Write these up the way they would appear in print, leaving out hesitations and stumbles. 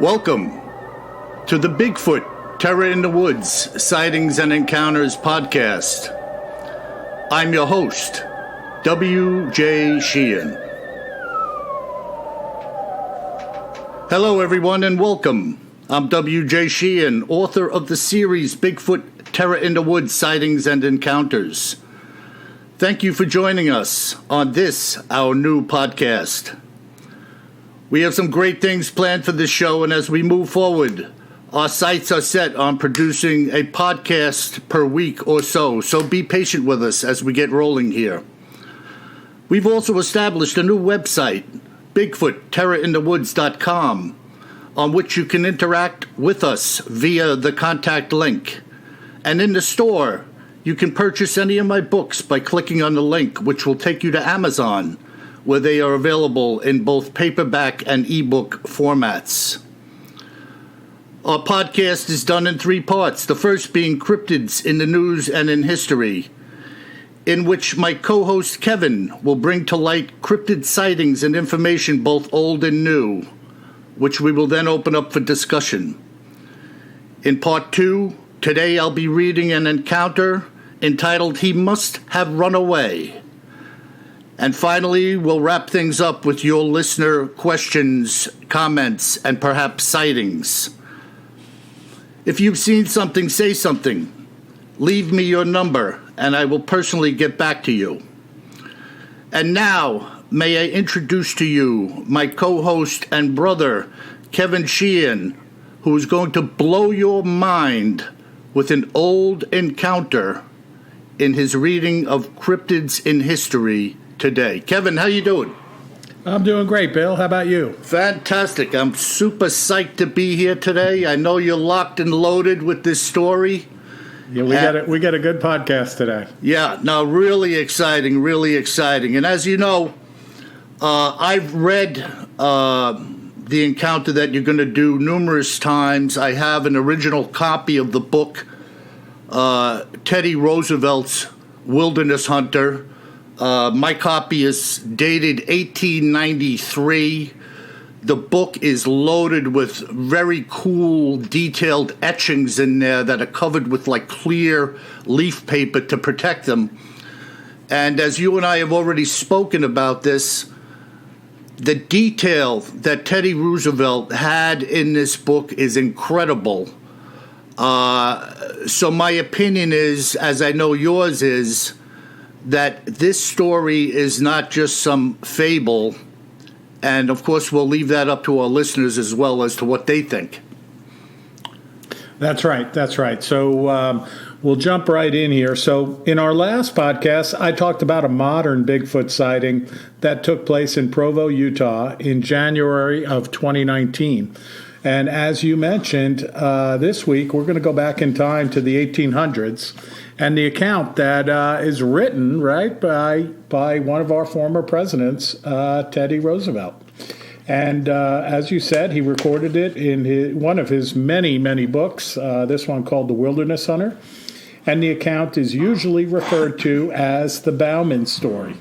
Welcome to the Bigfoot, Terror in the Woods, Sightings and Encounters podcast. I'm your host, W.J. Sheehan. Hello, everyone, and welcome. I'm W.J. Sheehan, author of the series Bigfoot, Terror in the Woods, Sightings and Encounters. Thank you for joining us on this, our new podcast. We have some great things planned for this show, and as we move forward, our sights are set on producing a podcast per week or so be patient with us as we get rolling here. We've also established a new website, BigfootTerrorInTheWoods.com, on which you can interact with us via the contact link. And in the store, you can purchase any of my books by clicking on the link, which will take you to Amazon, where they are available in both paperback and ebook formats. Our podcast is done in three parts, the first being Cryptids in the News and in History, in which my co-host Kevin will bring to light cryptid sightings and information both old and new, which we will then open up for discussion. In part two, today I'll be reading an encounter entitled He Must Have Run Away. And finally, we'll wrap things up with your listener questions, comments, and perhaps sightings. If you've seen something, say something. Leave me your number, and I will personally get back to you. And now, may I introduce to you my co-host and brother, Kevin Sheehan, who is going to blow your mind with an old encounter in his reading of Cryptids in History today. Kevin, how you doing? I'm doing great, Bill. How about you? Fantastic. I'm super psyched to be here today. I know you're locked and loaded with this story. Yeah, we got a good podcast today. Yeah, no, really exciting, really exciting. And as you know, I've read the encounter that you're going to do numerous times. I have an original copy of the book, Teddy Roosevelt's Wilderness Hunter. My copy is dated 1893. The book is loaded with very cool, detailed etchings in there that are covered with like clear leaf paper to protect them. And as you and I have already spoken about this, the detail that Teddy Roosevelt had in this book is incredible. So my opinion is, as I know yours is, that this story is not just some fable, and of course we'll leave that up to our listeners as well as to what they think. That's right. So we'll jump right in here. So in our last podcast, I talked about a modern Bigfoot sighting that took place in Provo, Utah in January of 2019. And as you mentioned, this week we're going to go back in time to the 1800s. And the account that is written, right, by one of our former presidents, Teddy Roosevelt. And as you said, he recorded it in one of his many, many books, this one called The Wilderness Hunter. And the account is usually referred to as the Bauman story.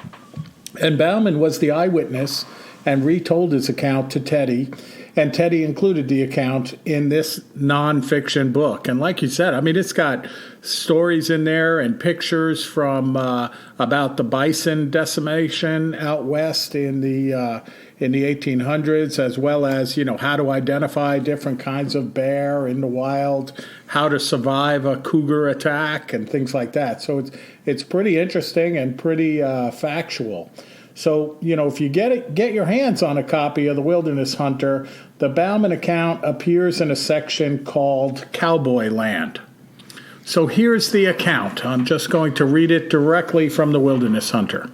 And Bauman was the eyewitness and retold his account to Teddy. And Teddy included the account in this nonfiction book. And like you said, I mean, it's got stories in there and pictures from about the bison decimation out west in the 1800s, as well as, how to identify different kinds of bear in the wild, how to survive a cougar attack, and things like that. So it's pretty interesting and pretty factual. So, if you get your hands on a copy of The Wilderness Hunter, the Bauman account appears in a section called Cowboy Land. So here's the account. I'm just going to read it directly from The Wilderness Hunter.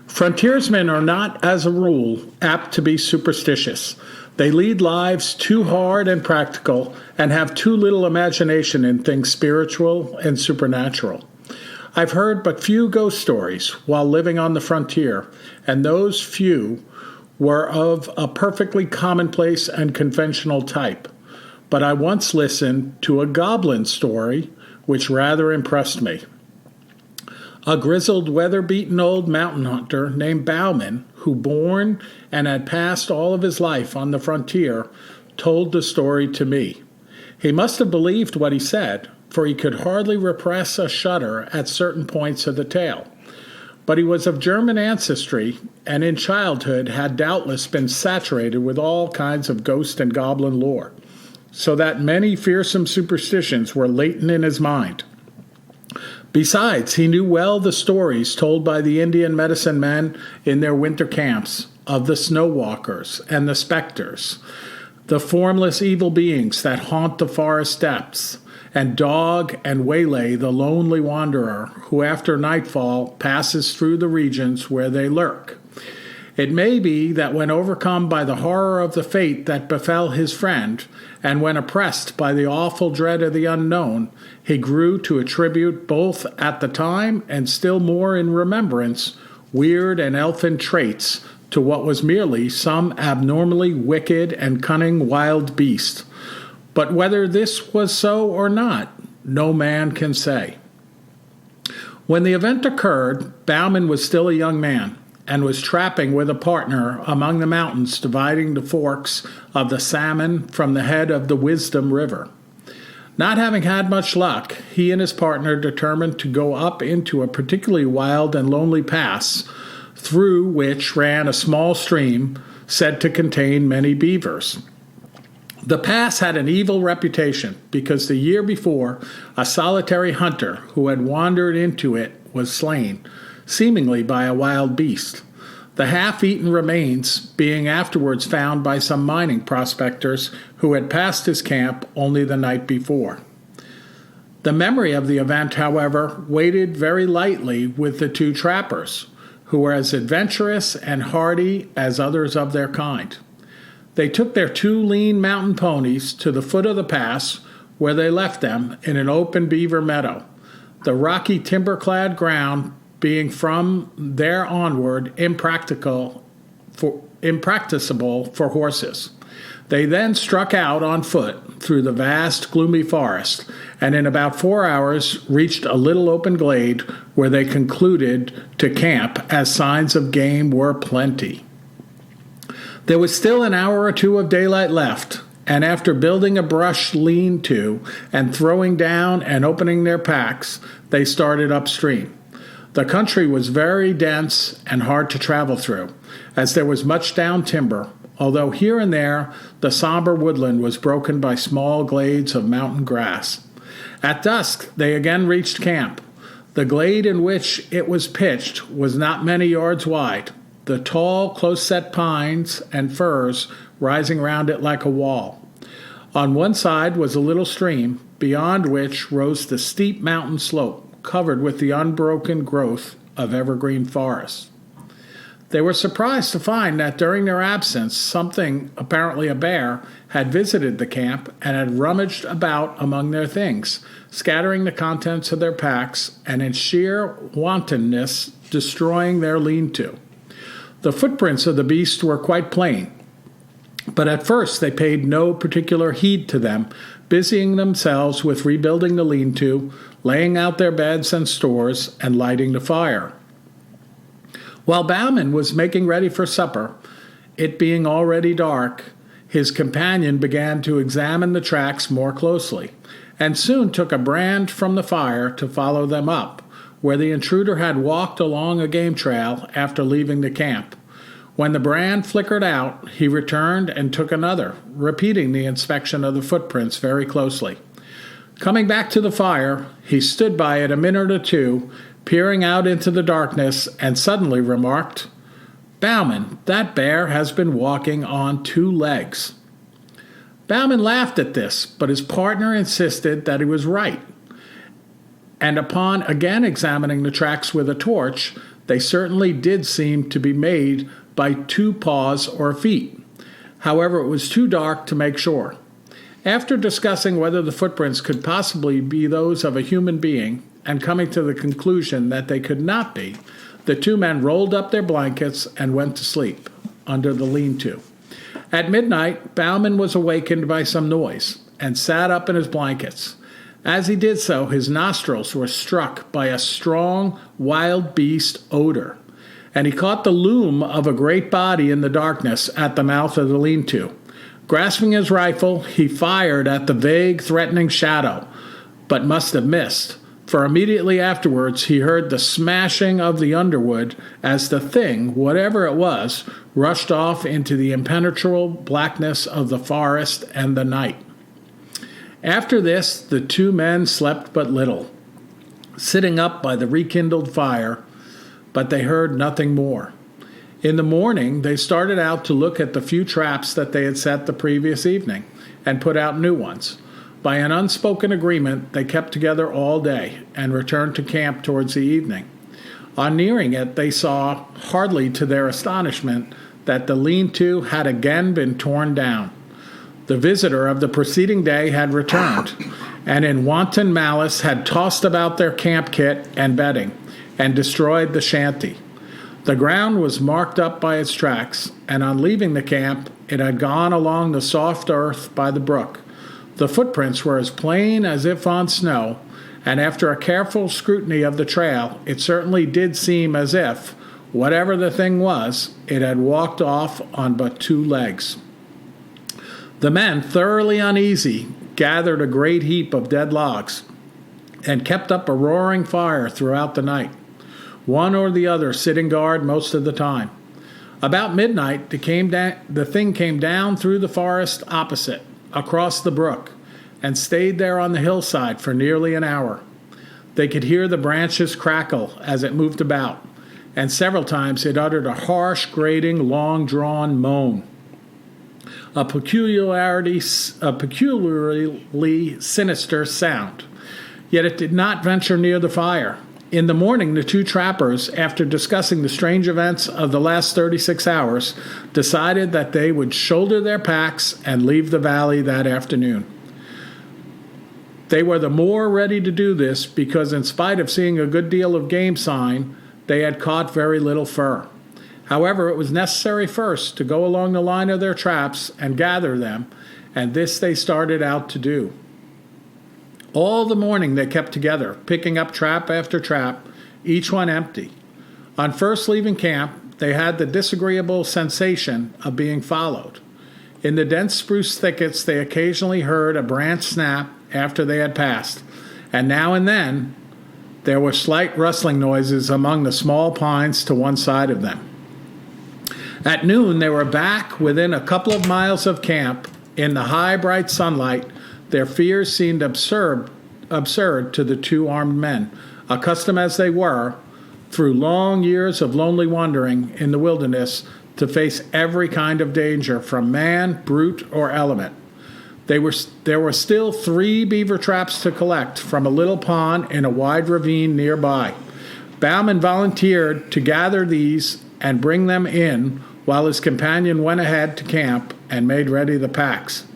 Frontiersmen are not, as a rule, apt to be superstitious. They lead lives too hard and practical and have too little imagination in things spiritual and supernatural. I've heard but few ghost stories while living on the frontier, and those few were of a perfectly commonplace and conventional type. But I once listened to a goblin story which rather impressed me. A grizzled, weather-beaten old mountain hunter named Bauman, who born and had passed all of his life on the frontier, told the story to me. He must have believed what he said, for he could hardly repress a shudder at certain points of the tale. But he was of German ancestry, and in childhood had doubtless been saturated with all kinds of ghost and goblin lore, so that many fearsome superstitions were latent in his mind. Besides, he knew well the stories told by the Indian medicine men in their winter camps of the snow walkers and the specters, the formless evil beings that haunt the forest depths, and dog and waylay the lonely wanderer who after nightfall passes through the regions where they lurk. It may be that when overcome by the horror of the fate that befell his friend, and when oppressed by the awful dread of the unknown, he grew to attribute both at the time and still more in remembrance weird and elfin traits to what was merely some abnormally wicked and cunning wild beast. But whether this was so or not, no man can say. When the event occurred, Bauman was still a young man and was trapping with a partner among the mountains dividing the forks of the Salmon from the head of the Wisdom River. Not having had much luck, he and his partner determined to go up into a particularly wild and lonely pass, through which ran a small stream said to contain many beavers. The pass had an evil reputation because the year before, a solitary hunter who had wandered into it was slain, seemingly by a wild beast, the half-eaten remains being afterwards found by some mining prospectors who had passed his camp only the night before. The memory of the event, however, weighed very lightly with the two trappers, who were as adventurous and hardy as others of their kind. They took their two lean mountain ponies to the foot of the pass, where they left them in an open beaver meadow, the rocky timber-clad ground being from there onward impracticable for horses. They then struck out on foot through the vast, gloomy forest, and in about 4 hours reached a little open glade where they concluded to camp, as signs of game were plenty. There was still an hour or two of daylight left, and after building a brush lean-to and throwing down and opening their packs, they started upstream. The country was very dense and hard to travel through, as there was much down timber, although here and there the somber woodland was broken by small glades of mountain grass. At dusk they again reached camp. The glade in which it was pitched was not many yards wide, the tall, close-set pines and firs rising round it like a wall. On one side was a little stream, beyond which rose the steep mountain slope, covered with the unbroken growth of evergreen forest. They were surprised to find that during their absence, something, apparently a bear, had visited the camp and had rummaged about among their things, scattering the contents of their packs and in sheer wantonness destroying their lean-to. The footprints of the beast were quite plain, but at first they paid no particular heed to them, busying themselves with rebuilding the lean-to, laying out their beds and stores, and lighting the fire. While Bauman was making ready for supper, it being already dark, his companion began to examine the tracks more closely, and soon took a brand from the fire to follow them up, where the intruder had walked along a game trail after leaving the camp. When the brand flickered out, he returned and took another, repeating the inspection of the footprints very closely. Coming back to the fire, he stood by it a minute or two, peering out into the darkness, and suddenly remarked, "Bauman, that bear has been walking on 2 legs." Bauman laughed at this, but his partner insisted that he was right. And upon again examining the tracks with a torch, they certainly did seem to be made by 2 paws or feet. However, it was too dark to make sure. After discussing whether the footprints could possibly be those of a human being, and coming to the conclusion that they could not be, the 2 men rolled up their blankets and went to sleep under the lean-to. At midnight, Bauman was awakened by some noise and sat up in his blankets. As he did so, his nostrils were struck by a strong, wild beast odor, and he caught the loom of a great body in the darkness at the mouth of the lean-to. Grasping his rifle, he fired at the vague, threatening shadow, but must have missed, for immediately afterwards he heard the smashing of the underwood as the thing, whatever it was, rushed off into the impenetrable blackness of the forest and the night. After this, the two men slept but little, sitting up by the rekindled fire, but they heard nothing more. In the morning, they started out to look at the few traps that they had set the previous evening and put out new ones. By an unspoken agreement, they kept together all day and returned to camp towards the evening. On nearing it, they saw, hardly to their astonishment, that the lean-to had again been torn down. The visitor of the preceding day had returned, and in wanton malice had tossed about their camp kit and bedding, and destroyed the shanty. The ground was marked up by its tracks, and on leaving the camp, it had gone along the soft earth by the brook. The footprints were as plain as if on snow, and after a careful scrutiny of the trail, it certainly did seem as if, whatever the thing was, it had walked off on but two legs. The men, thoroughly uneasy, gathered a great heap of dead logs and kept up a roaring fire throughout the night, one or the other sitting guard most of the time. About midnight, the thing came down through the forest opposite, across the brook, and stayed there on the hillside for nearly an hour. They could hear the branches crackle as it moved about, and several times it uttered a harsh, grating, long-drawn moan. A peculiarly sinister sound. Yet it did not venture near the fire. In the morning, the two trappers, after discussing the strange events of the last 36 hours, decided that they would shoulder their packs and leave the valley that afternoon. They were the more ready to do this because, in spite of seeing a good deal of game sign, they had caught very little fur. However, it was necessary first to go along the line of their traps and gather them, and this they started out to do. All the morning they kept together, picking up trap after trap, each one empty. On first leaving camp, they had the disagreeable sensation of being followed. In the dense spruce thickets, they occasionally heard a branch snap after they had passed, and now and then there were slight rustling noises among the small pines to one side of them. At noon, they were back within a couple of miles of camp. In the high, bright sunlight, their fears seemed absurd to the two armed men, accustomed as they were, through long years of lonely wandering in the wilderness, to face every kind of danger from man, brute, or element. There were still 3 beaver traps to collect from a little pond in a wide ravine nearby. Bauman volunteered to gather these and bring them in while his companion went ahead to camp and made ready the packs.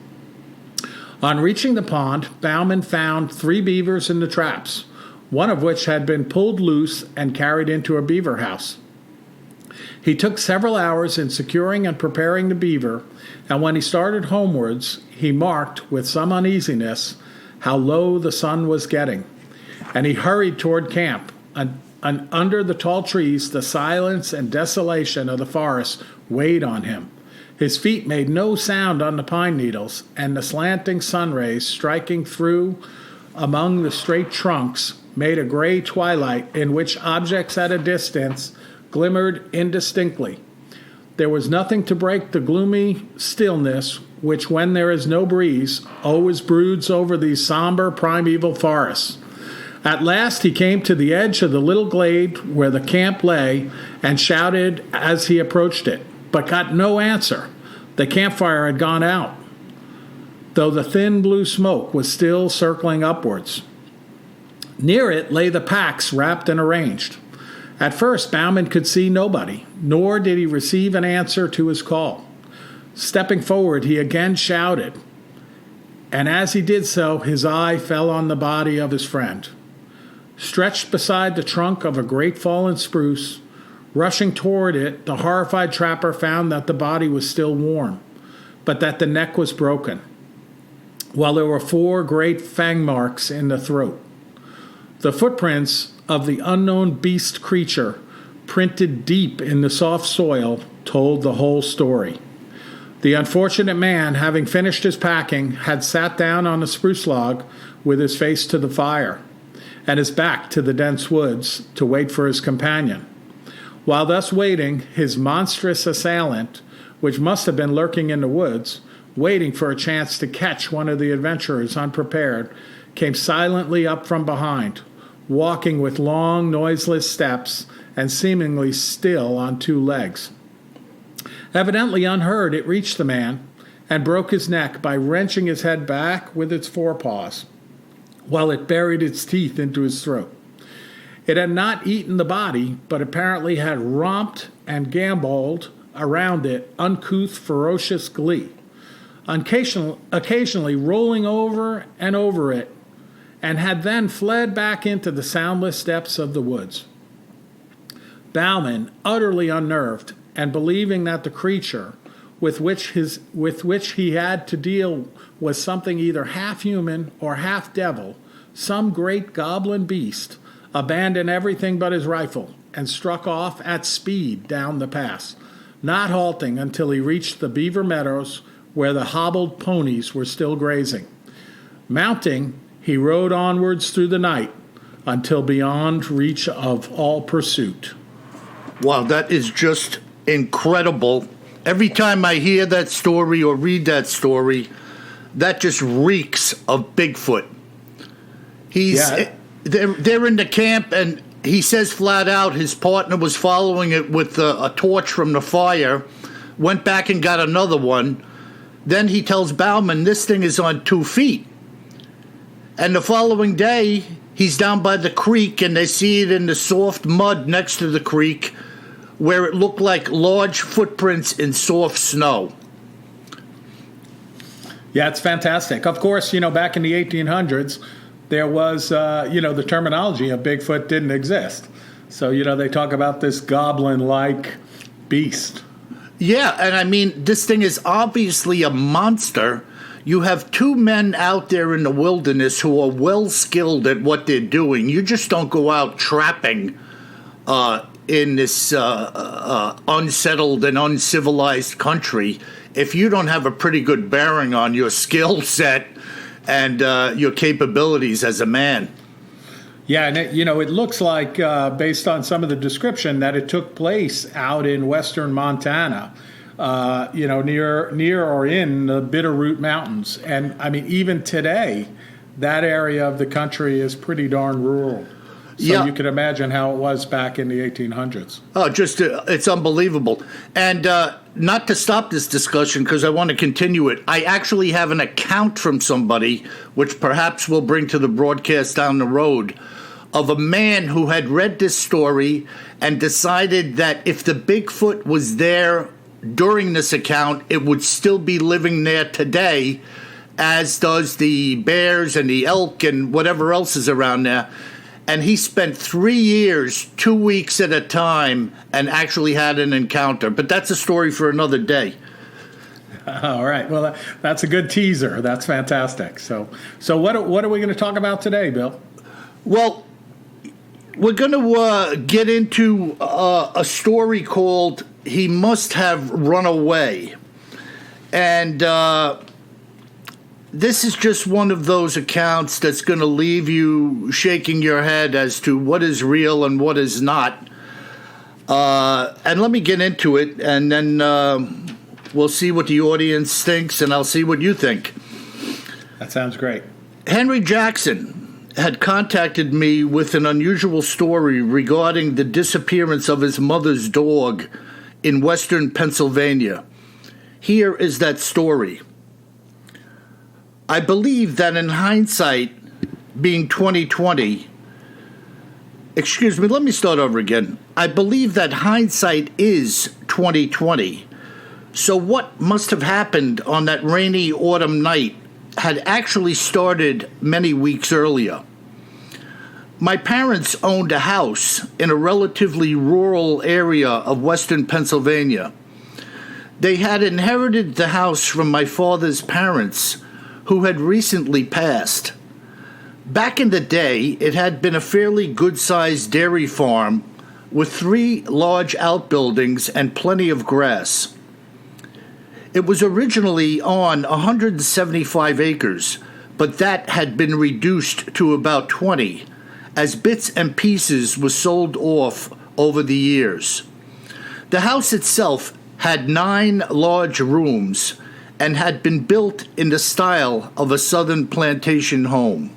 On reaching the pond, Bauman found 3 beavers in the traps, one of which had been pulled loose and carried into a beaver house. He took several hours in securing and preparing the beaver, and when he started homewards, he marked, with some uneasiness, how low the sun was getting, and he hurried toward camp. And under the tall trees, the silence and desolation of the forest weighed on him. His feet made no sound on the pine needles, and the slanting sun rays striking through among the straight trunks made a gray twilight in which objects at a distance glimmered indistinctly. There was nothing to break the gloomy stillness which, when there is no breeze, always broods over these somber primeval forests. At last he came to the edge of the little glade where the camp lay and shouted as he approached it, but got no answer. The campfire had gone out, though the thin blue smoke was still circling upwards. Near it lay the packs wrapped and arranged. At first, Bauman could see nobody, nor did he receive an answer to his call. Stepping forward, he again shouted, and as he did so, his eye fell on the body of his friend. Stretched beside the trunk of a great fallen spruce, rushing toward it, the horrified trapper found that the body was still warm, but that the neck was broken, while there were 4 great fang marks in the throat. The footprints of the unknown beast creature, printed deep in the soft soil, told the whole story. The unfortunate man, having finished his packing, had sat down on a spruce log with his face to the fire and his back to the dense woods to wait for his companion. While thus waiting, his monstrous assailant, which must have been lurking in the woods, waiting for a chance to catch one of the adventurers unprepared, came silently up from behind, walking with long, noiseless steps and seemingly still on two legs. Evidently unheard, it reached the man and broke his neck by wrenching his head back with its forepaws, while it buried its teeth into his throat. It had not eaten the body, but apparently had romped and gamboled around it, uncouth, ferocious glee, occasionally rolling over and over it, and had then fled back into the soundless depths of the woods. Bauman, utterly unnerved, and believing that the creature with which he had to deal was something either half human or half devil, some great goblin beast, abandoned everything but his rifle and struck off at speed down the pass, not halting until he reached the beaver meadows where the hobbled ponies were still grazing. Mounting, he rode onwards through the night until beyond reach of all pursuit. Wow, that is just incredible. Every time I hear that story or read that story, that just reeks of Bigfoot. They're in the camp, and he says flat out his partner was following it with a torch from the fire, went back and got another one. Then he tells Bauman this thing is on 2 feet. And the following day, he's down by the creek, and they see it in the soft mud next to the creek, where it looked like large footprints in soft snow. Yeah, it's fantastic. Of course, back in the 1800s, there was, the terminology of Bigfoot didn't exist. So, they talk about this goblin-like beast. Yeah, and I mean, this thing is obviously a monster. You have two men out there in the wilderness who are well skilled at what they're doing. You just don't go out trapping in this unsettled and uncivilized country if you don't have a pretty good bearing on your skill set and your capabilities as a man. Yeah, and it looks like, based on some of the description, that it took place out in western Montana, near or in the Bitterroot Mountains. And, I mean, even today, that area of the country is pretty darn rural. So yeah. You can imagine how it was back in the 1800s. Oh, it's unbelievable. And not to stop this discussion, because I want to continue it, I actually have an account from somebody, which perhaps we'll bring to the broadcast down the road, of a man who had read this story and decided that if the Bigfoot was there during this account, it would still be living there today, as does the bears and the elk and whatever else is around there. And he spent 3 years, 2 weeks at a time, and actually had an encounter. But that's a story for another day. All right. Well, that's a good teaser. That's fantastic. So what are we going to talk about today, Bill? Well, we're going to get into a story called "He Must Have Run Away," and this is just one of those accounts that's going to leave you shaking your head as to what is real and what is not. And let me get into it, and then we'll see what the audience thinks, and I'll see what you think. That sounds great. Henry Jackson had contacted me with an unusual story regarding the disappearance of his mother's dog in western Pennsylvania. Here is that story. I believe that in hindsight, being 2020, excuse me, let me start over again. I believe that hindsight is 2020. So what must have happened on that rainy autumn night had actually started many weeks earlier. My parents owned a house in a relatively rural area of western Pennsylvania. They had inherited the house from my father's parents, who had recently passed. Back in the day, it had been a fairly good-sized dairy farm with 3 large outbuildings and plenty of grass. It was originally on 175 acres, but that had been reduced to about 20, as bits and pieces were sold off over the years. The house itself had 9 large rooms and had been built in the style of a southern plantation home.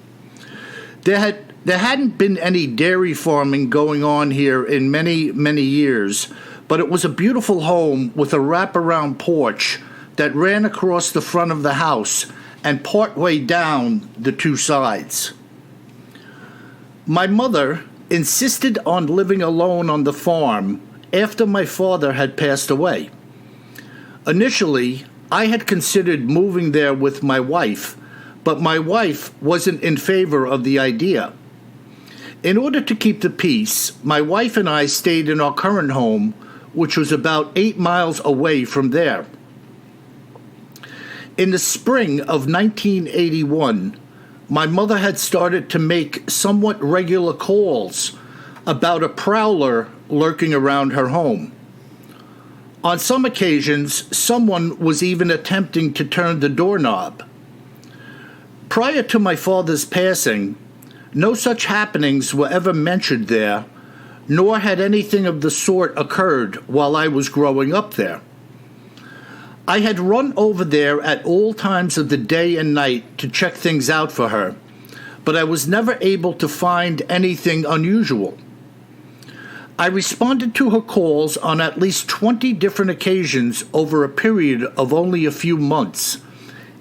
There hadn't been any dairy farming going on here in many, many years, but it was a beautiful home with a wraparound porch that ran across the front of the house and partway down the 2 sides. My mother insisted on living alone on the farm after my father had passed away. Initially, I had considered moving there with my wife, but my wife wasn't in favor of the idea. In order to keep the peace, my wife and I stayed in our current home, which was about 8 miles away from there. In the spring of 1981, my mother had started to make somewhat regular calls about a prowler lurking around her home. On some occasions, someone was even attempting to turn the doorknob. Prior to my father's passing, no such happenings were ever mentioned there, nor had anything of the sort occurred while I was growing up there. I had run over there at all times of the day and night to check things out for her, but I was never able to find anything unusual. I responded to her calls on at least 20 different occasions over a period of only a few months,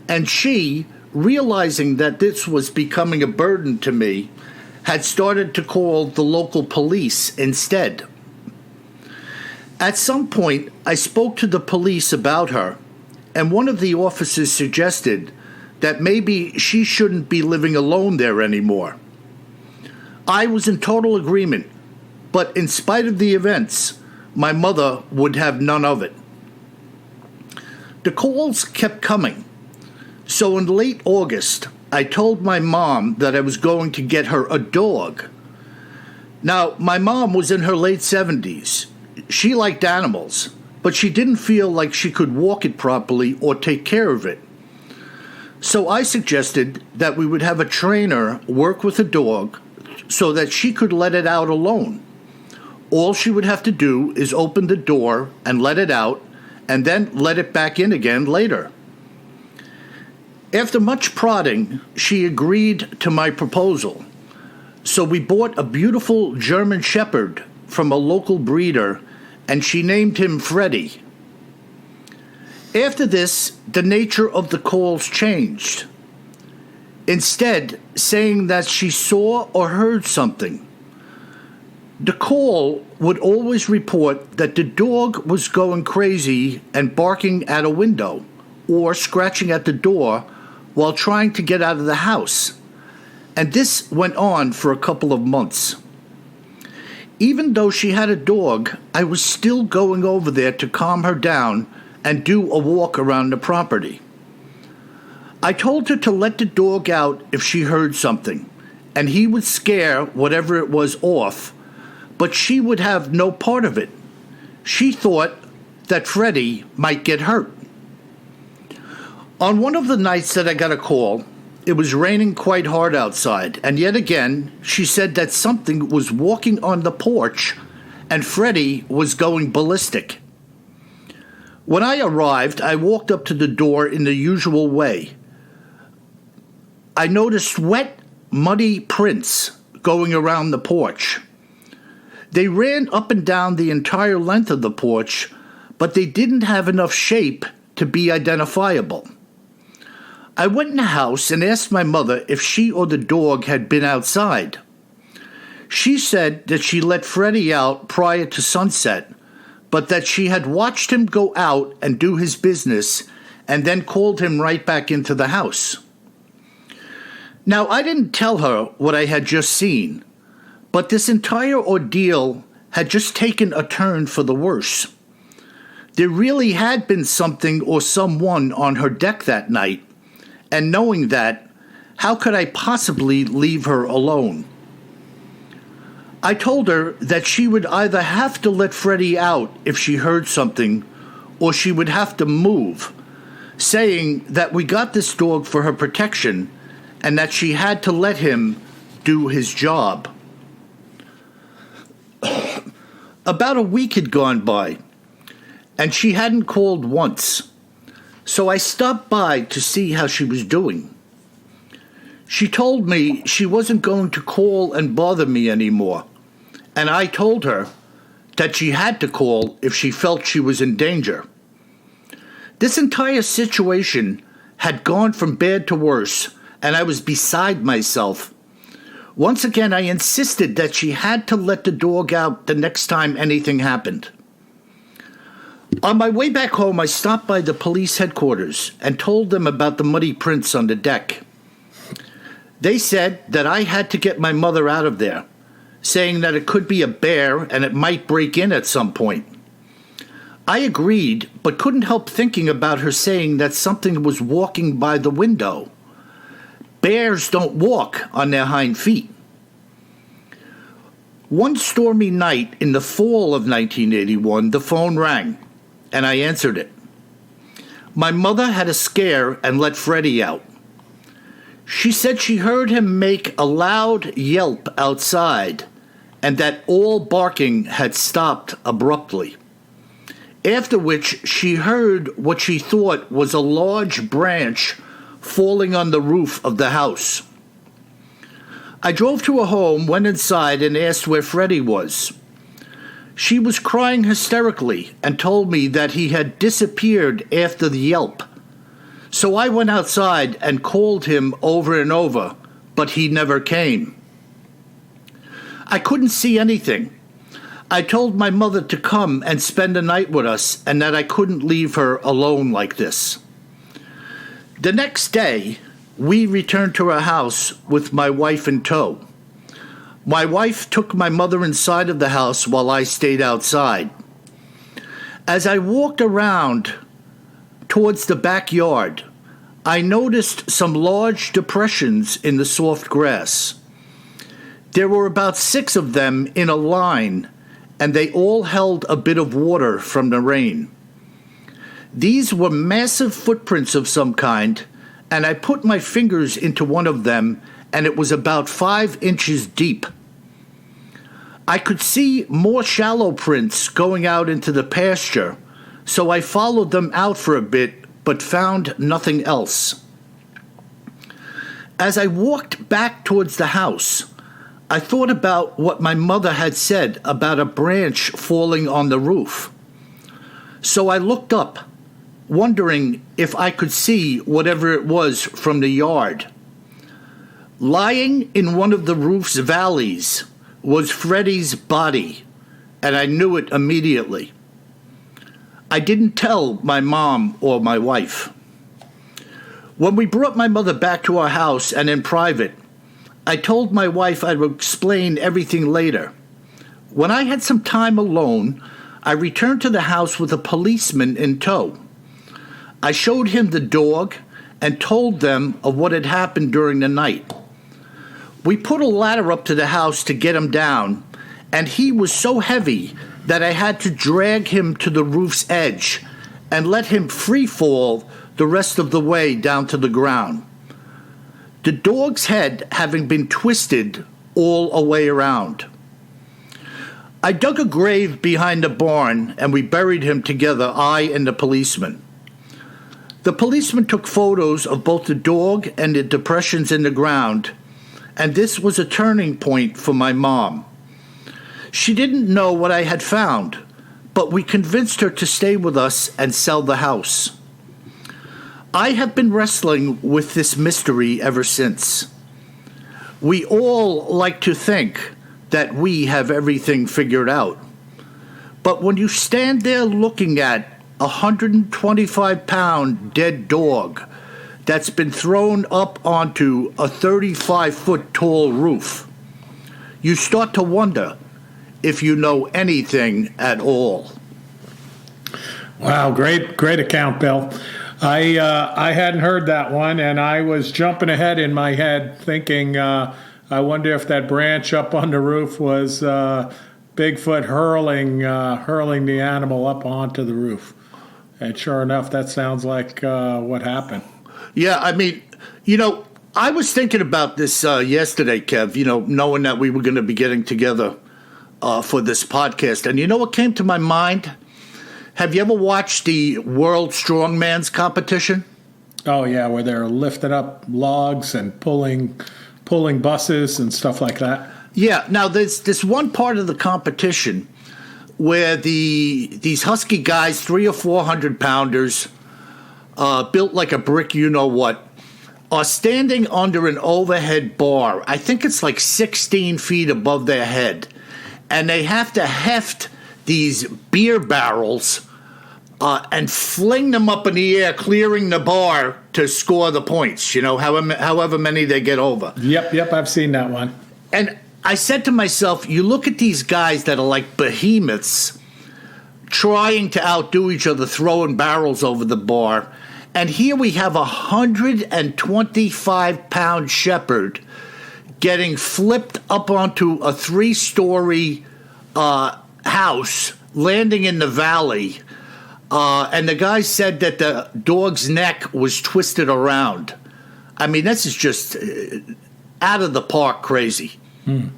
and she, realizing that this was becoming a burden to me, had started to call the local police instead. At some point, I spoke to the police about her, and one of the officers suggested that maybe she shouldn't be living alone there anymore. I was in total agreement, but in spite of the events, my mother would have none of it. The calls kept coming, so in late August, I told my mom that I was going to get her a dog. Now, my mom was in her late 70s. She liked animals, but she didn't feel like she could walk it properly or take care of it. So I suggested that we would have a trainer work with the dog so that she could let it out alone. All she would have to do is open the door and let it out, and then let it back in again later. After much prodding, she agreed to my proposal. So we bought a beautiful German Shepherd from a local breeder, and she named him Freddie. After this, the nature of the calls changed. Instead, saying that she saw or heard something. The call would always report that the dog was going crazy and barking at a window or scratching at the door while trying to get out of the house, and this went on for a couple of months. Even though she had a dog, I was still going over there to calm her down and do a walk around the property. I told her to let the dog out if she heard something, and he would scare whatever it was off, but she would have no part of it. She thought that Freddie might get hurt. On one of the nights that I got a call, it was raining quite hard outside, and yet again, she said that something was walking on the porch and Freddie was going ballistic. When I arrived, I walked up to the door in the usual way. I noticed wet, muddy prints going around the porch. They ran up and down the entire length of the porch, but they didn't have enough shape to be identifiable. I went in the house and asked my mother if she or the dog had been outside. She said that she let Freddie out prior to sunset, but that she had watched him go out and do his business and then called him right back into the house. Now, I didn't tell her what I had just seen, but this entire ordeal had just taken a turn for the worse. There really had been something or someone on her deck that night, and knowing that, how could I possibly leave her alone? I told her that she would either have to let Freddie out if she heard something, or she would have to move, saying that we got this dog for her protection and that she had to let him do his job. About a week had gone by, and she hadn't called once, so I stopped by to see how she was doing. She told me she wasn't going to call and bother me anymore, and I told her that she had to call if she felt she was in danger. This entire situation had gone from bad to worse, and I was beside myself. Once again, I insisted that she had to let the dog out the next time anything happened. On my way back home, I stopped by the police headquarters and told them about the muddy prints on the deck. They said that I had to get my mother out of there, saying that it could be a bear and it might break in at some point. I agreed, but couldn't help thinking about her saying that something was walking by the window. Bears don't walk on their hind feet. One stormy night in the fall of 1981, the phone rang, and I answered it. My mother had a scare and let Freddie out. She said she heard him make a loud yelp outside, and that all barking had stopped abruptly. After which she heard what she thought was a large branch falling on the roof of the house. I drove to her home, went inside, and asked where Freddie was. She was crying hysterically and told me that he had disappeared after the yelp. So I went outside and called him over and over, but he never came. I couldn't see anything. I told my mother to come and spend the night with us and that I couldn't leave her alone like this. The next day, we returned to our house with my wife in tow. My wife took my mother inside of the house while I stayed outside. As I walked around towards the backyard, I noticed some large depressions in the soft grass. There were about 6 of them in a line, and they all held a bit of water from the rain. These were massive footprints of some kind, and I put my fingers into one of them, and it was about 5 inches deep. I could see more shallow prints going out into the pasture, so I followed them out for a bit, but found nothing else. As I walked back towards the house, I thought about what my mother had said about a branch falling on the roof. So I looked up, wondering if I could see whatever it was from the yard. Lying in one of the roof's valleys was Freddie's body, and I knew it immediately. I didn't tell my mom or my wife. When we brought my mother back to our house and in private, I told my wife I would explain everything later. When I had some time alone, I returned to the house with a policeman in tow. I showed him the dog and told them of what had happened during the night. We put a ladder up to the house to get him down, and he was so heavy that I had to drag him to the roof's edge and let him free fall the rest of the way down to the ground. The dog's head having been twisted all the way around. I dug a grave behind the barn and we buried him together, I and the policeman. The policeman took photos of both the dog and the depressions in the ground, and this was a turning point for my mom. She didn't know what I had found, but we convinced her to stay with us and sell the house. I have been wrestling with this mystery ever since. We all like to think that we have everything figured out. But when you stand there looking at a 125-pound dead dog that's been thrown up onto a 35-foot tall roof, you start to wonder if you know anything at all. Wow, great account, Bill. I hadn't heard that one, and I was jumping ahead in my head thinking, I wonder if that branch up on the roof was Bigfoot hurling the animal up onto the roof. And sure enough, that sounds like what happened. Yeah, I mean, I was thinking about this yesterday, Kev, knowing that we were going to be getting together for this podcast. And you know what came to my mind? Have you ever watched the World Strongman's competition? Oh, yeah, where they're lifting up logs and pulling buses and stuff like that. Yeah, now there's this one part of the competition where these husky guys, 300 or 400 pounders, built like a brick you-know-what, are standing under an overhead bar. I think it's like 16 feet above their head. And they have to heft these beer barrels and fling them up in the air, clearing the bar to score the points, however many they get over. Yep, I've seen that one. And I said to myself, you look at these guys that are like behemoths trying to outdo each other, throwing barrels over the bar. And here we have a 125-pound shepherd getting flipped up onto a 3-story house, landing in the valley. And the guy said that the dog's neck was twisted around. I mean, this is just out of the park crazy. And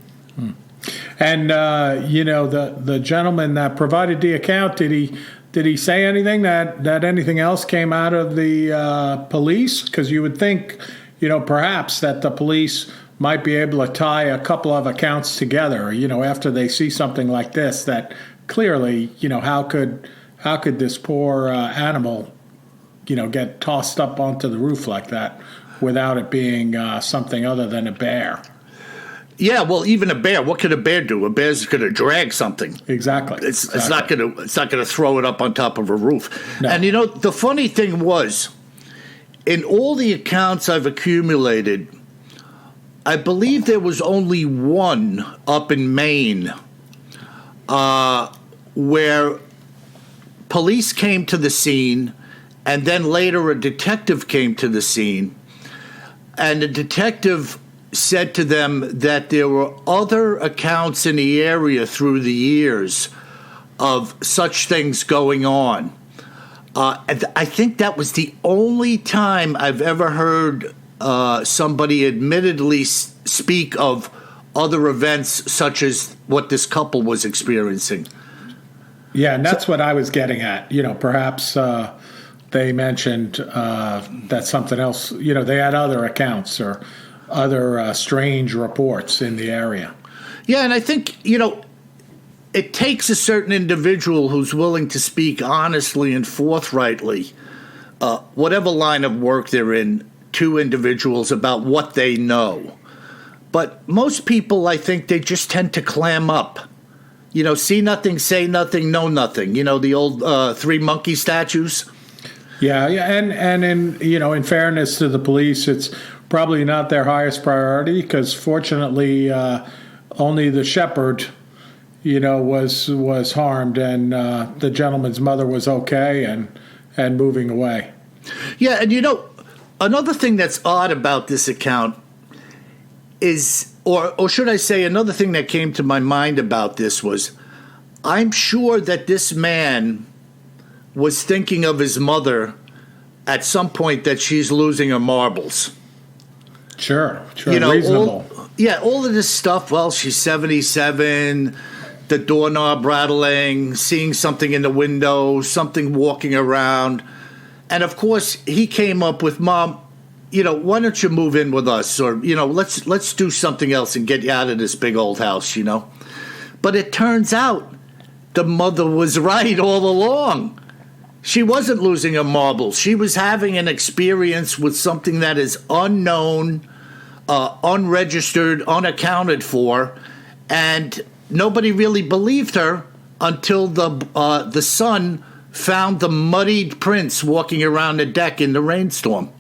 the gentleman that provided the account, did he say anything that anything else came out of the police? Because you would think, perhaps that the police might be able to tie a couple of accounts together. After they see something like this, that clearly, how could this poor animal, get tossed up onto the roof like that without it being something other than a bear? Yeah, well, even a bear. What can a bear do? A bear's going to drag something. Exactly. It's not going to throw it up on top of a roof. No. And the funny thing was, in all the accounts I've accumulated, I believe there was only one up in Maine where police came to the scene, and then later a detective came to the scene, and the detective said to them that there were other accounts in the area through the years of such things going on. And I think that was the only time I've ever heard somebody admittedly speak of other events such as what this couple was experiencing. Yeah, and that's what I was getting at. Perhaps they mentioned that something else, they had other accounts or other strange reports in the area. Yeah, and I think, it takes a certain individual who's willing to speak honestly and forthrightly, whatever line of work they're in, to individuals about what they know. But most people, I think, they just tend to clam up. See nothing, say nothing, know nothing. The old 3 monkey statues. Yeah, and in fairness to the police, it's probably not their highest priority because fortunately only the shepherd, was harmed and the gentleman's mother was okay and moving away. Yeah, and another thing that's odd about this account is, or should I say, another thing that came to my mind about this was, I'm sure that this man was thinking of his mother at some point that she's losing her marbles. Sure, reasonable. All of this stuff, well, she's 77, the doorknob rattling, seeing something in the window, something walking around. And, of course, he came up with, Mom, why don't you move in with us? Or, let's do something else and get you out of this big old house, But it turns out the mother was right all along. She wasn't losing her marbles. She was having an experience with something that is unknown, unregistered, unaccounted for, and nobody really believed her until the son found the muddied prints walking around the deck in the rainstorm.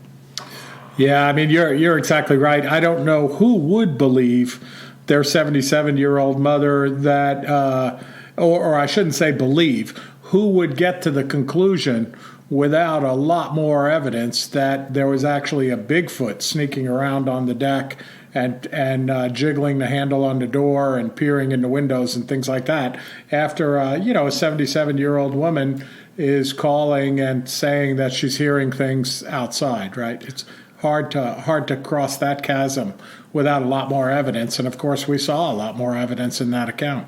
Yeah, I mean, you're exactly right. I don't know who would believe their 77-year-old mother that, or I shouldn't say believe, who would get to the conclusion without a lot more evidence that there was actually a Bigfoot sneaking around on the deck and jiggling the handle on the door and peering in the windows and things like that. After a 77-year-old woman is calling and saying that she's hearing things outside, right? It's hard to cross that chasm without a lot more evidence, and of course we saw a lot more evidence in that account.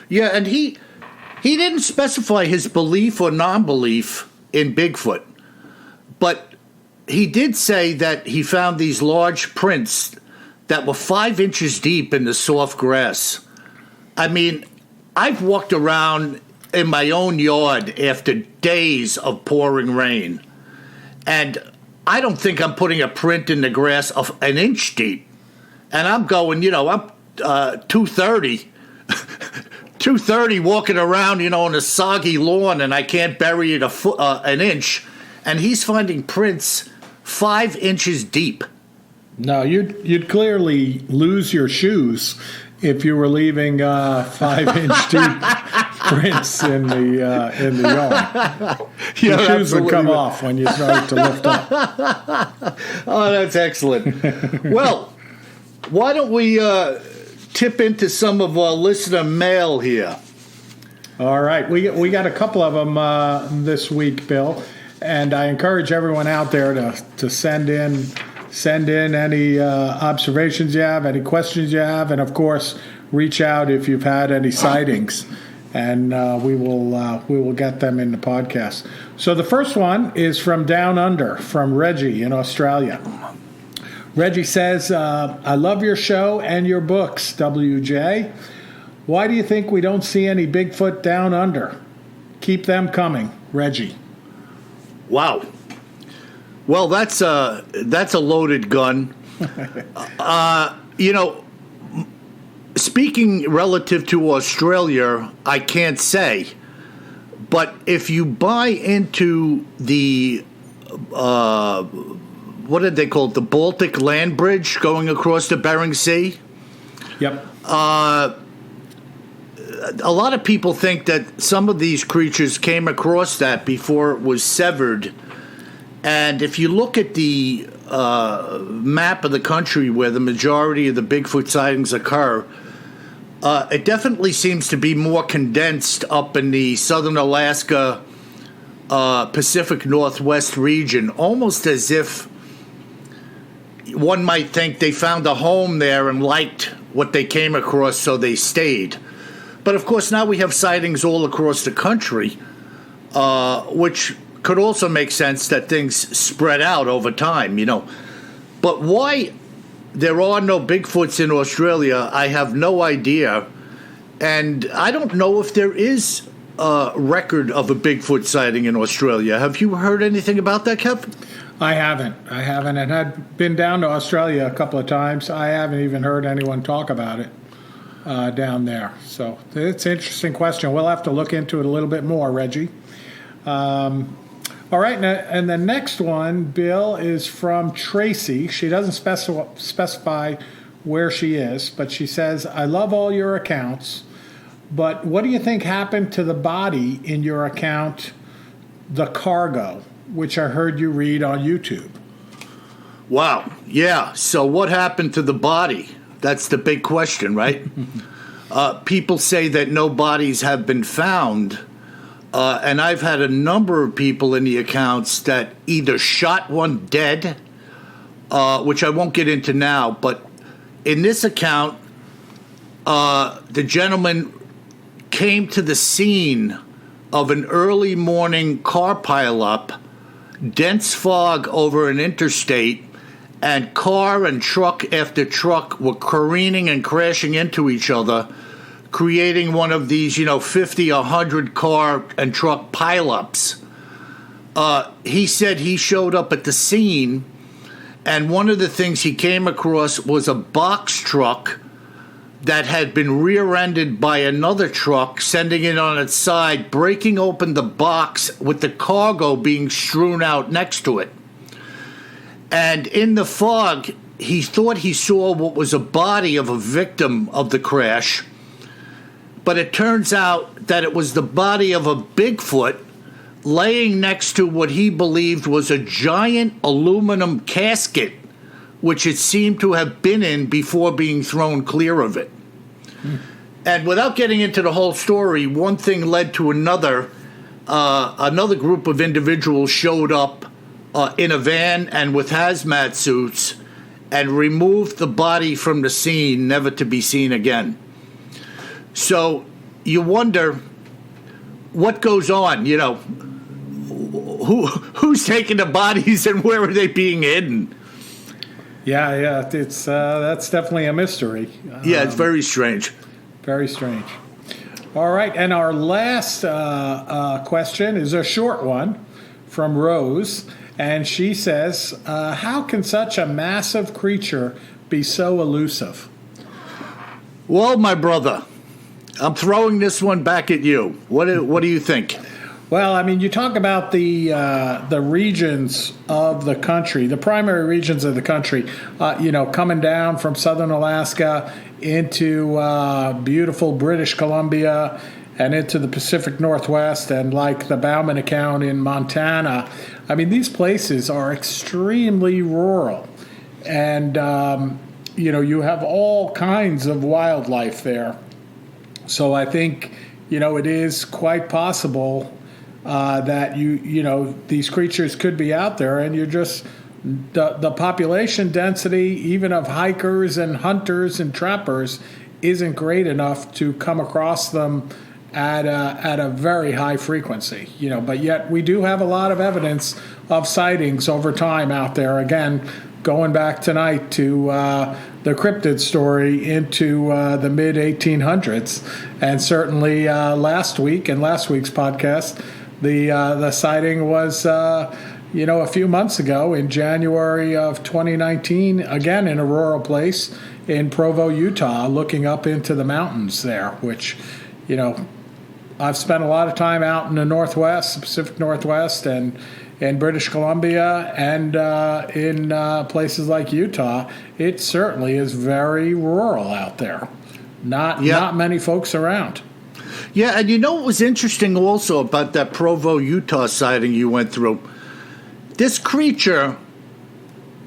Yeah, and he didn't specify his belief or non-belief in Bigfoot, but he did say that he found these large prints that were 5 inches deep in the soft grass. I mean, I've walked around in my own yard after days of pouring rain, and I don't think I'm putting a print in the grass of 1 inch deep. And I'm going, I'm 230, 230 walking around, on a soggy lawn, and I can't bury it an inch. And he's finding prints 5 inches deep. No, you'd clearly lose your shoes if you were leaving 5-inch deep prints in the yard. Your shoes would come off when you started to lift up. Oh, that's excellent. Well, why don't we tip into some of our listener mail here? All right, we got a couple of them this week, Bill, and I encourage everyone out there to send in any observations you have, any questions you have, and of course, reach out if you've had any sightings, and we will get them in the podcast. So the first one is from Down Under, from Reggie in Australia. Reggie says, I love your show and your books, WJ. Why do you think we don't see any Bigfoot down under? Keep them coming, Reggie. Wow. Well, that's a loaded gun. Speaking relative to Australia, I can't say. But if you buy into the, what did they call it, the Baltic Land Bridge going across the Bering Sea? Yep. A lot of people think that some of these creatures came across that before it was severed. And if you look at the map of the country where the majority of the Bigfoot sightings occur, it definitely seems to be more condensed up in the southern Alaska, Pacific Northwest region, almost as if one might think they found a home there and liked what they came across, so they stayed. But of course, now we have sightings all across the country, which could also make sense that things spread out over time, But why there are no Bigfoots in Australia, I have no idea. And I don't know if there is a record of a Bigfoot sighting in Australia. Have you heard anything about that, Kev? I haven't. And I've been down to Australia a couple of times. I haven't even heard anyone talk about it down there. So it's an interesting question. We'll have to look into it a little bit more, Reggie. All right, and the next one, Bill, is from Tracy. She doesn't specify where she is, but she says, I love all your accounts, but what do you think happened to the body in your account, The Cargo, which I heard you read on YouTube? Wow, yeah. So what happened to the body? That's the big question, right? People say that no bodies have been found. And I've had a number of people in the accounts that either shot one dead, which I won't get into now, but in this account, the gentleman came to the scene of an early morning car pileup, dense fog over an interstate, and car and truck after truck were careening and crashing into each other, creating one of these, 50, 100 car and truck pileups. He said he showed up at the scene, and one of the things he came across was a box truck that had been rear-ended by another truck, sending it on its side, breaking open the box with the cargo being strewn out next to it. And in the fog, he thought he saw what was a body of a victim of the crash, but it turns out that it was the body of a Bigfoot laying next to what he believed was a giant aluminum casket which it seemed to have been in before being thrown clear of it. And without getting into the whole story, one thing led to another. Another group of individuals showed up in a van and with hazmat suits and removed the body from the scene, never to be seen again. So you wonder what goes on, you know, who's taking the bodies and where are they being hidden? Yeah, it's that's definitely a mystery. Yeah, it's very strange. Very strange. All right, and our last question is a short one from Rose, and she says, how can such a massive creature be so elusive? Well, my brother, I'm throwing this one back at you. What do you think? Well, I mean, you talk about the regions of the country, the primary regions of the country, coming down from southern Alaska into beautiful British Columbia and into the Pacific Northwest and like the Bauman account in Montana. I mean, these places are extremely rural. And, you have all kinds of wildlife there. So I think, it is quite possible that these creatures could be out there, and you're just the population density, even of hikers and hunters and trappers, isn't great enough to come across them at a very high frequency. But yet we do have a lot of evidence of sightings over time out there. Again, going back tonight to the cryptid story into the mid 1800s, and certainly last week's podcast. The sighting was, a few months ago in January of 2019, again in a rural place in Provo, Utah, looking up into the mountains there, which, I've spent a lot of time out in the Northwest, Pacific Northwest, and in British Columbia, and in places like Utah. It certainly is very rural out there. Not many folks around. Yeah, and what was interesting also about that Provo, Utah sighting you went through? This creature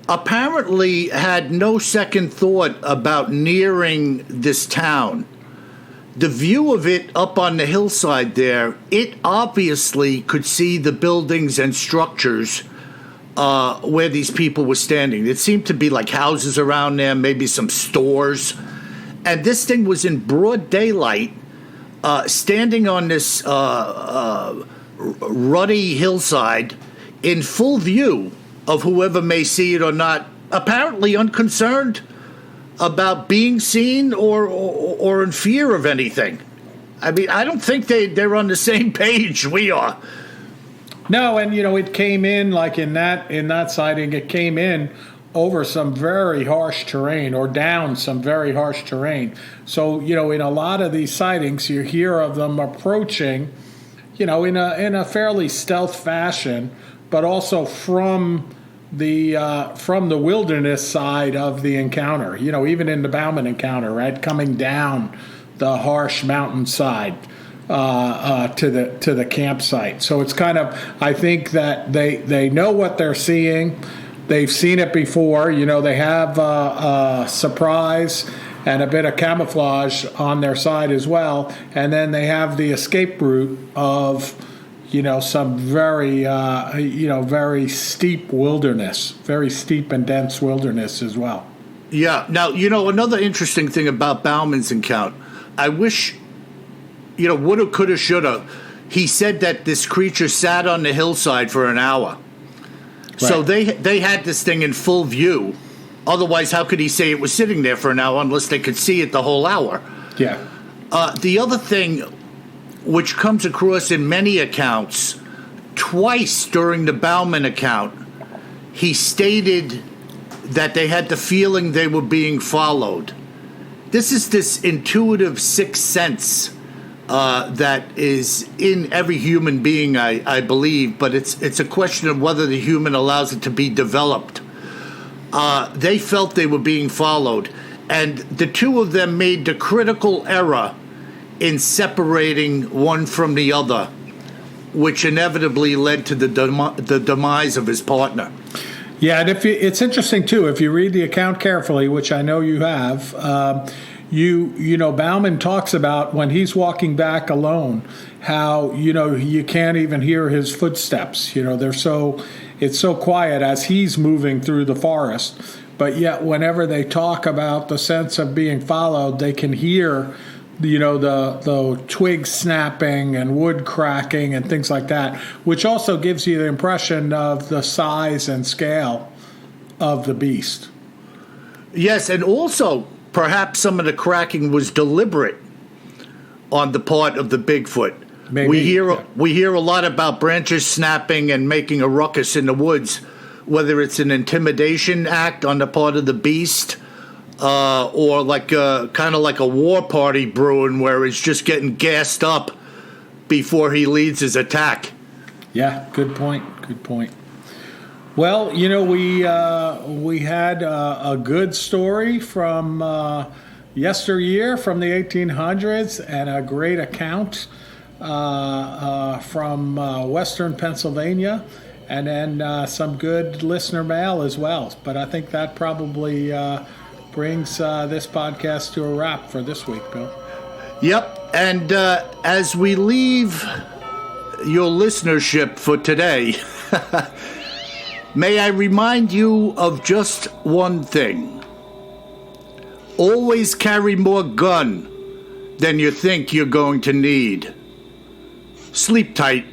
apparently had no second thought about nearing this town. The view of it up on the hillside there, it obviously could see the buildings and structures where these people were standing. It seemed to be like houses around there, maybe some stores. And this thing was in broad daylight, standing on this ruddy hillside in full view of whoever may see it or not, apparently unconcerned about being seen or in fear of anything. I mean, I don't think they're on the same page we are. No, and it came in like in that sighting, it came in over some very harsh terrain or down some very harsh terrain. So, in a lot of these sightings, you hear of them approaching, in a fairly stealth fashion, but also from the wilderness side of the encounter. Even in the Bauman encounter, right, coming down the harsh mountainside to the campsite. So it's kind of, I think that they know what they're seeing. They've seen it before. They have surprise and a bit of camouflage on their side as well. And then they have the escape route of, some very, very steep wilderness, very steep and dense wilderness as well. Yeah. Now, another interesting thing about Bauman's account, I wish, woulda, coulda, shoulda. He said that this creature sat on the hillside for an hour. Right. So they had this thing in full view. Otherwise, how could he say it was sitting there for an hour unless they could see it the whole hour? Yeah. The other thing, which comes across in many accounts, twice during the Bauman account, he stated that they had the feeling they were being followed. This is this intuitive sixth sense that is in every human being, I believe, but it's a question of whether the human allows it to be developed. They felt they were being followed, and the two of them made the critical error in separating one from the other, which inevitably led to the demise of his partner. Yeah, and it's interesting too. If you read the account carefully, which I know you have, Bauman talks about when he's walking back alone, how you can't even hear his footsteps. It's so quiet as he's moving through the forest, but yet whenever they talk about the sense of being followed, they can hear the twigs snapping and wood cracking and things like that, which also gives you the impression of the size and scale of the beast. Yes, and also perhaps some of the cracking was deliberate on the part of the Bigfoot. Maybe, we hear a lot about branches snapping and making a ruckus in the woods, whether it's an intimidation act on the part of the beast, or kind of like a war party brewing where it's just getting gassed up before he leads his attack. Yeah, good point. Good point. Well, we had a good story from yesteryear, from the 1800s, and a great account from Western Pennsylvania, and then some good listener mail as well. But I think that probably brings this podcast to a wrap for this week, Bill. Yep, and as we leave your listenership for today, may I remind you of just one thing. Always carry more gun than you think you're going to need. Sleep tight.